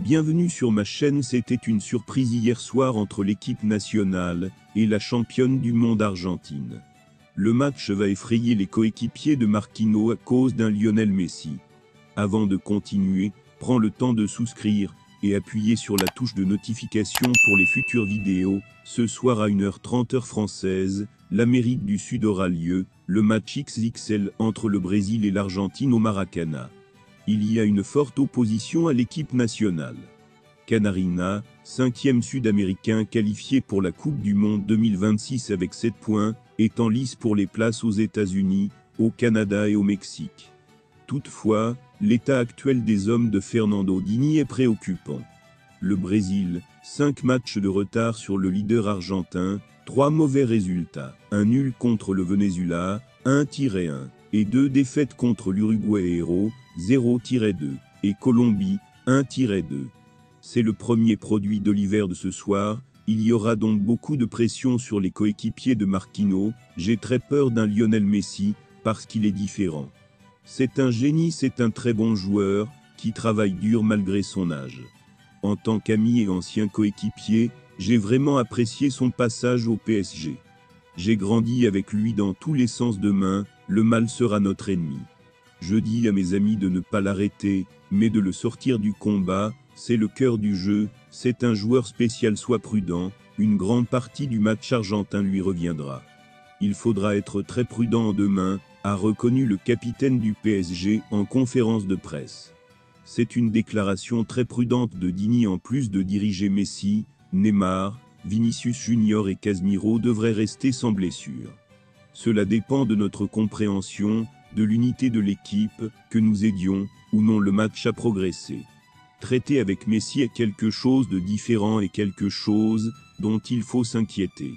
Bienvenue sur ma chaîne. C'était une surprise hier soir entre l'équipe nationale et la championne du monde Argentine. Le match va effrayer les coéquipiers de Marquinhos à cause d'un Lionel Messi. Avant de continuer, prends le temps de souscrire et appuyer sur la touche de notification pour les futures vidéos. Ce soir à 1h30 heure française, l'Amérique du Sud aura lieu, le match XXL entre le Brésil et l'Argentine au Maracana. Il y a une forte opposition à l'équipe nationale. Canarina, 5e sud-américain qualifié pour la Coupe du Monde 2026 avec 7 points, est en lice pour les places aux États-Unis, au Canada et au Mexique. Toutefois, l'état actuel des hommes de Fernando Dini est préoccupant. Le Brésil, 5 matchs de retard sur le leader argentin, 3 mauvais résultats, un nul contre le Venezuela, 1-1, et 2 défaites contre l'Uruguay héros, 0-2, et Colombie, 1-2. C'est le premier produit de l'hiver de ce soir, il y aura donc beaucoup de pression sur les coéquipiers de Marquinhos. J'ai très peur d'un Lionel Messi, parce qu'il est différent. C'est un génie, c'est un très bon joueur, qui travaille dur malgré son âge. En tant qu'ami et ancien coéquipier, j'ai vraiment apprécié son passage au PSG. J'ai grandi avec lui dans tous les sens. Demain, le mal sera notre ennemi. Je dis à mes amis de ne pas l'arrêter, mais de le sortir du combat, c'est le cœur du jeu, c'est un joueur spécial. Sois prudent, une grande partie du match argentin lui reviendra. Il faudra être très prudent demain, a reconnu le capitaine du PSG en conférence de presse. C'est une déclaration très prudente de Dini. En plus de diriger Messi, Neymar, Vinicius Junior et Casemiro devraient rester sans blessure. Cela dépend de notre compréhension, de l'unité de l'équipe, que nous aidions, ou non le match à progresser. Traiter avec Messi est quelque chose de différent et quelque chose dont il faut s'inquiéter.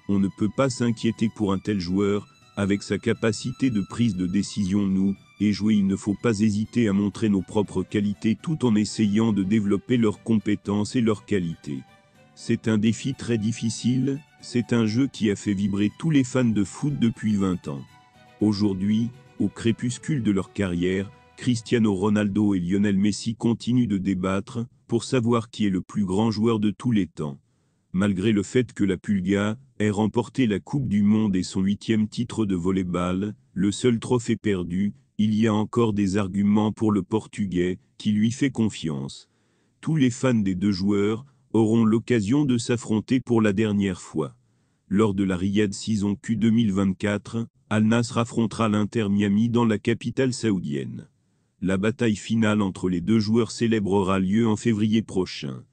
On ne peut pas s'inquiéter pour un tel joueur, avec sa capacité de prise de décision. Nous, et jouer, il ne faut pas hésiter à montrer nos propres qualités tout en essayant de développer leurs compétences et leurs qualités. C'est un défi très difficile, c'est un jeu qui a fait vibrer tous les fans de foot depuis 20 ans. Aujourd'hui, au crépuscule de leur carrière, Cristiano Ronaldo et Lionel Messi continuent de débattre pour savoir qui est le plus grand joueur de tous les temps. Malgré le fait que la Pulga ait remporté la Coupe du Monde et son 8e titre de volleyball, le seul trophée perdu, il y a encore des arguments pour le Portugais, qui lui fait confiance. Tous les fans des deux joueurs auront l'occasion de s'affronter pour la dernière fois. Lors de la Riyad Season Q 2024, Al Nassr affrontera l'Inter Miami dans la capitale saoudienne. La bataille finale entre les deux joueurs célèbres aura lieu en février prochain.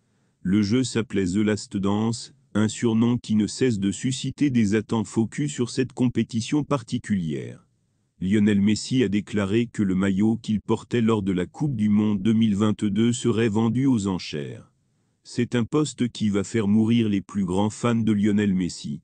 Le jeu s'appelait The Last Dance, un surnom qui ne cesse de susciter des attentes focus sur cette compétition particulière. Lionel Messi a déclaré que le maillot qu'il portait lors de la Coupe du Monde 2022 serait vendu aux enchères. C'est un poste qui va faire mourir les plus grands fans de Lionel Messi.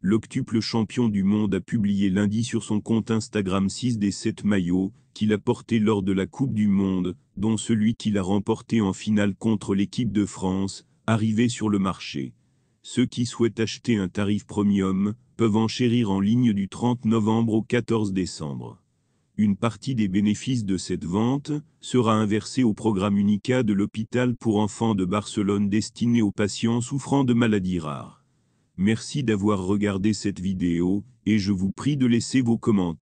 L'octuple champion du monde a publié lundi sur son compte Instagram 6 des 7 maillots qu'il a portés lors de la Coupe du Monde, dont celui qu'il a remporté en finale contre l'équipe de France, arrivé sur le marché. Ceux qui souhaitent acheter un tarif premium peuvent enchérir en ligne du 30 novembre au 14 décembre. Une partie des bénéfices de cette vente sera inversée au programme Unica de l'hôpital pour enfants de Barcelone destiné aux patients souffrant de maladies rares. Merci d'avoir regardé cette vidéo, et je vous prie de laisser vos commentaires.